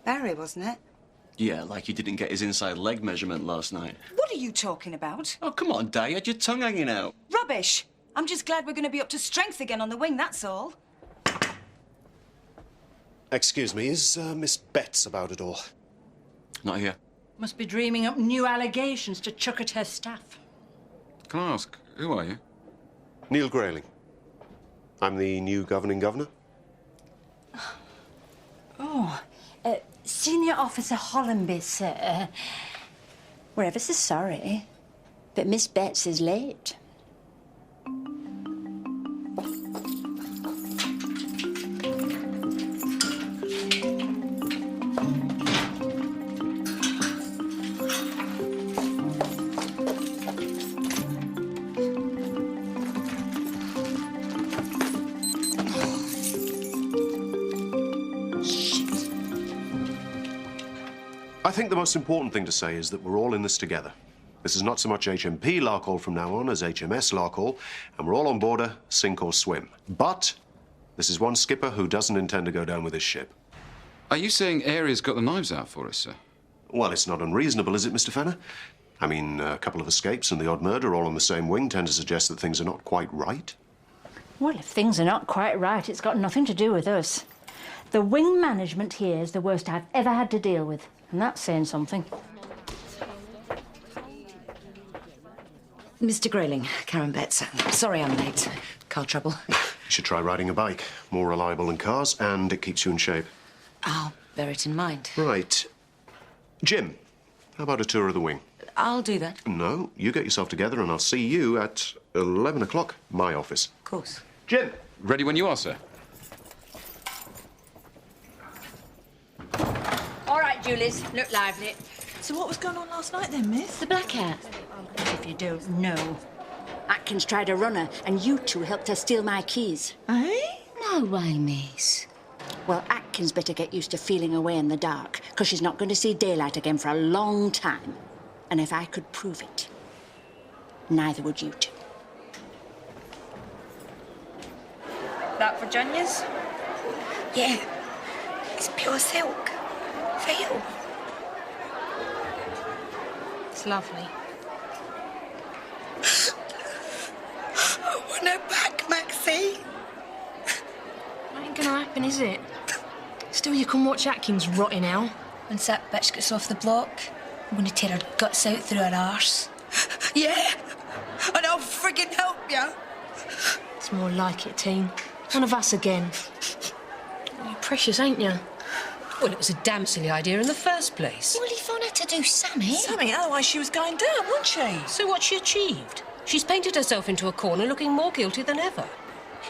Barry, wasn't it? Yeah, like he didn't get his inside leg measurement last night. What are you talking about? Oh, come on, Di, you had your tongue hanging out. Rubbish! I'm just glad we're going to be up to strength again on the wing, that's all. Excuse me, is Miss Betts about at all? Not here. Must be dreaming up new allegations to chuck at her staff. Can I ask, who are you? Neil Grayling. I'm the new governing governor. Senior Officer Hollenby, sir. We're ever so sorry, but Miss Betts is late. I think the most important thing to say is that we're all in this together. This is not so much HMP Larkhall from now on as HMS Larkhall, and we're all on board sink or swim. But this is one skipper who doesn't intend to go down with his ship. Are you saying Area's got the knives out for us, sir? Well, it's not unreasonable, is it, Mr. Fenner? I mean, a couple of escapes and the odd murder all on the same wing tend to suggest that things are not quite right. Well, if things are not quite right, it's got nothing to do with us. The wing management here is the worst I've ever had to deal with, and that's saying something. Mr. Grayling, Karen Betts. Sorry I'm late. Car trouble. You should try riding a bike. More reliable than cars, and it keeps you in shape. I'll bear it in mind. Right. Jim, how about a tour of the wing? I'll do that. No, you get yourself together and I'll see you at 11 o'clock, my office. Of course. Jim! Ready when you are, sir. All right, Julies, look lively. So what was going on last night then, miss? The blackout. If you don't know, Atkins tried to run her, and you two helped her steal my keys. Eh? No way, miss. Well, Atkins better get used to feeling away in the dark, because she's not going to see daylight again for a long time. And if I could prove it, neither would you two. That for Jania's? Yeah. It's pure silk. Feel. It's lovely. I want her back, Maxie. Ain't gonna happen, is it? Still, you can watch Atkins rotting now. When that bitch gets off the block, I'm gonna tear her guts out through her arse. Yeah. And I'll friggin' help you. It's more like it, teen. One of us again. You're precious, ain't you? Well, it was a damn silly idea in the first place. Well, if I had to do something. Something, otherwise she was going down, wasn't she? So what's she achieved? She's painted herself into a corner looking more guilty than ever.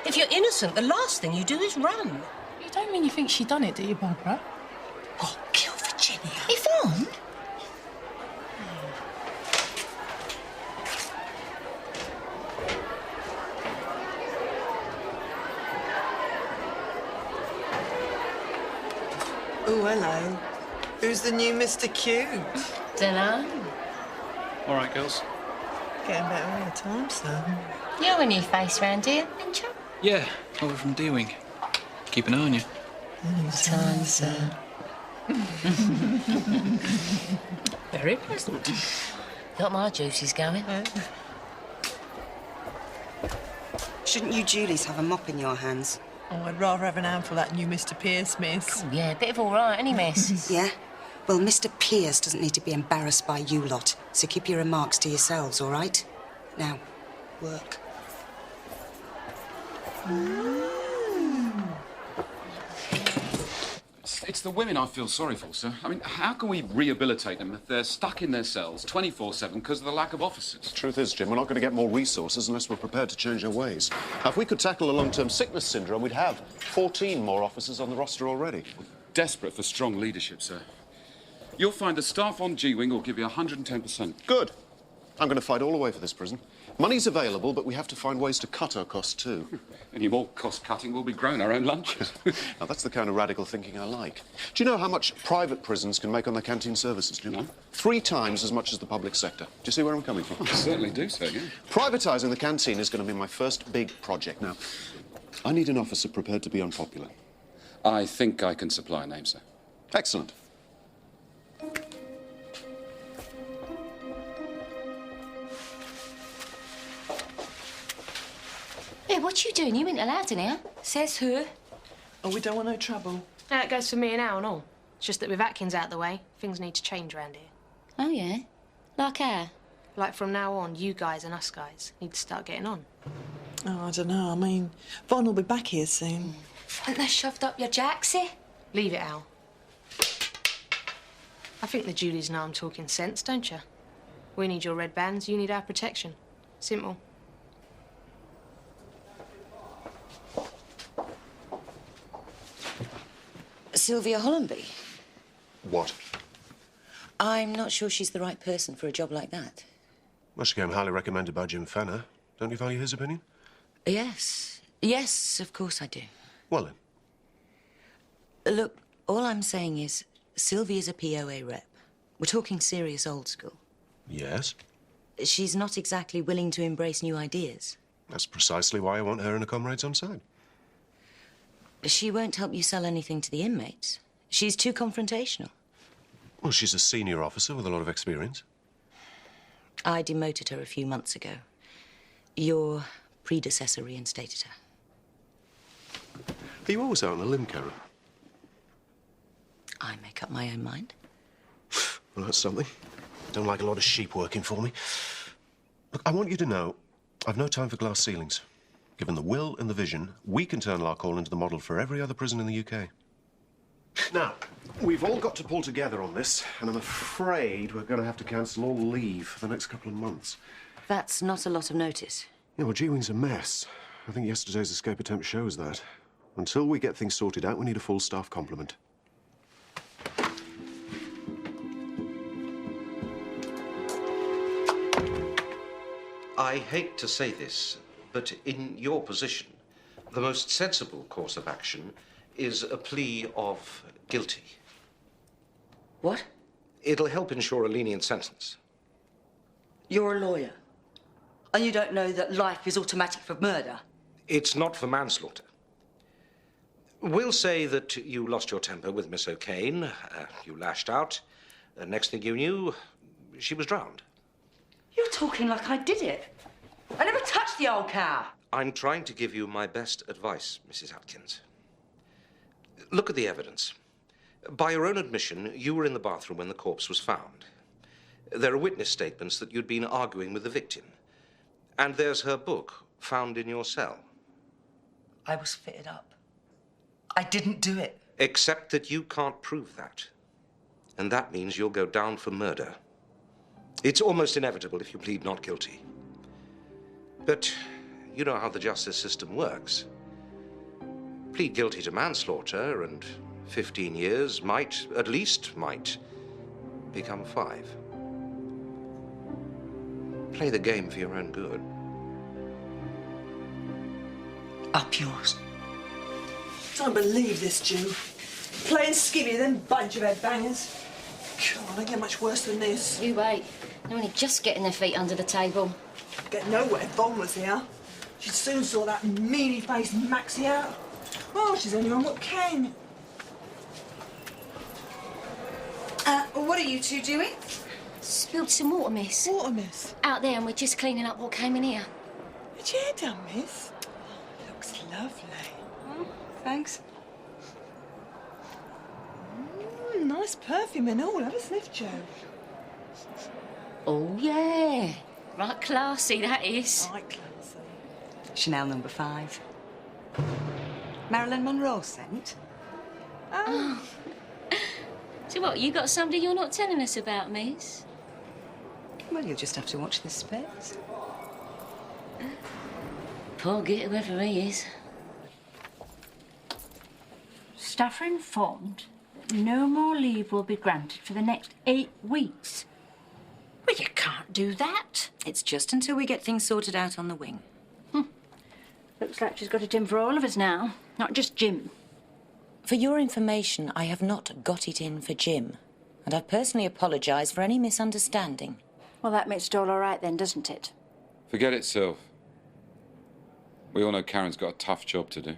If you're innocent, the last thing you do is run. You don't mean you think she done it, do you, Barbara? What, kill Virginia? Yvonne? Oh, hello. Who's the new Mr. Q? Dunno. All right, girls. Getting better all the time, son. You're a new face round here, ain't you? Yeah, over from D-Wing. Keep an eye on you. Time, sir. Very pleasant. Got my juices going. Shouldn't you Julies have a mop in your hands? Oh, I'd rather have an handful of that new Mr. Pierce, miss. Oh, yeah, bit of all right, any miss? Yeah? Well, Mr. Pierce doesn't need to be embarrassed by you lot, so keep your remarks to yourselves, all right? Now, work. It's the women I feel sorry for, sir. I mean, how can we rehabilitate them if they're stuck in their cells 24/7 because of the lack of officers? Truth is, Jim, we're not going to get more resources unless we're prepared to change our ways. Now, if we could tackle the long-term sickness syndrome, we'd have 14 more officers on the roster already. We're desperate for strong leadership, sir. You'll find the staff on G-Wing will give you 110%. Good. I'm going to fight all the way for this prison. Money's available, but we have to find ways to cut our costs, too. Any more cost-cutting, we'll be growing our own lunches. Now, that's the kind of radical thinking I like. Do you know how much private prisons can make on their canteen services, Jim? No. 3 times as much as the public sector. Do you see where I'm coming from? I certainly do, sir, yeah. Privatising the canteen is going to be my first big project. Now, I need an officer prepared to be unpopular. I think I can supply a name, sir. Excellent. Hey, what you doing? You ain't allowed in here. Says who? Oh, we don't want no trouble. It goes for me and Al and all. It's just that with Atkins out the way, things need to change round here. Oh, yeah? Like how? Like from now on, you guys and us guys need to start getting on. Oh, I don't know. I mean, Von will be back here soon. Haven't they shoved up your jacksie? Leave it, Al. I think the Julies know I'm talking sense, don't you? We need your red bands, you need our protection. Simple. Sylvia Hollenby? What? I'm not sure she's the right person for a job like that. Well, she came highly recommended by Jim Fenner. Don't you value his opinion? Yes. Yes, of course I do. Well, then. Look, all I'm saying is Sylvia's a POA rep. We're talking serious old school. Yes? She's not exactly willing to embrace new ideas. That's precisely why I want her and her comrades on side. She won't help you sell anything to the inmates. She's too confrontational. Well, she's a senior officer with a lot of experience. I demoted her a few months ago. Your predecessor reinstated her. Are you always out on a limb, Karen? I make up my own mind. Well, that's something. Don't like a lot of sheep working for me. Look, I want you to know I've no time for glass ceilings. Given the will and the vision, we can turn Larkhall into the model for every other prison in the UK. Now, we've all got to pull together on this, and I'm afraid we're going to have to cancel all leave for the next couple of months. That's not a lot of notice. Yeah, well, G-Wing's a mess. I think yesterday's escape attempt shows that. Until we get things sorted out, we need a full staff complement. I hate to say this, but in your position, the most sensible course of action is a plea of guilty. What? It'll help ensure a lenient sentence. You're a lawyer, and you don't know that life is automatic for murder? It's not for manslaughter. We'll say that you lost your temper with Miss O'Kane, you lashed out. Next thing you knew, she was drowned. You're talking like I did it. I never touched the old cow. I'm trying to give you my best advice, Mrs. Atkins. Look at the evidence. By your own admission, you were in the bathroom when the corpse was found. There are witness statements that you'd been arguing with the victim. And there's her book found in your cell. I was fitted up. I didn't do it. Except that you can't prove that. And that means you'll go down for murder. It's almost inevitable if you plead not guilty. But you know how the justice system works. Plead guilty to manslaughter, and 15 years might, at least might, become 5. Play the game for your own good. Up yours. Don't believe this, Jew. Playing skivvy, them bunch of headbangers. God, they get much worse than this. You wait. They're only just getting their feet under the table. Get nowhere if Von was here. She'd soon sort that mealy-faced Maxie out. Oh, she's only on what can. What are you two doing? Spilled some water, miss. Water, miss? Out there, and we're just cleaning up what came in here. What's your hair done, miss? Oh, looks lovely. Oh, thanks. Nice perfume and all. Have a sniff, Joe. Oh, yeah. Right classy, that is. Right classy. Chanel number 5. Marilyn Monroe scent? Oh. So what, you got somebody you're not telling us about, miss? Well, you'll just have to watch this space. Poor git, whoever he is. Staff are informed that no more leave will be granted for the next 8 weeks. Well, you can't do that. It's just until we get things sorted out on the wing. Looks like she's got it in for all of us now, not just Jim. For your information, I have not got it in for Jim. And I've personally apologised for any misunderstanding. Well, that makes it all right then, doesn't it? Forget it, Sylv. We all know Karen's got a tough job to do.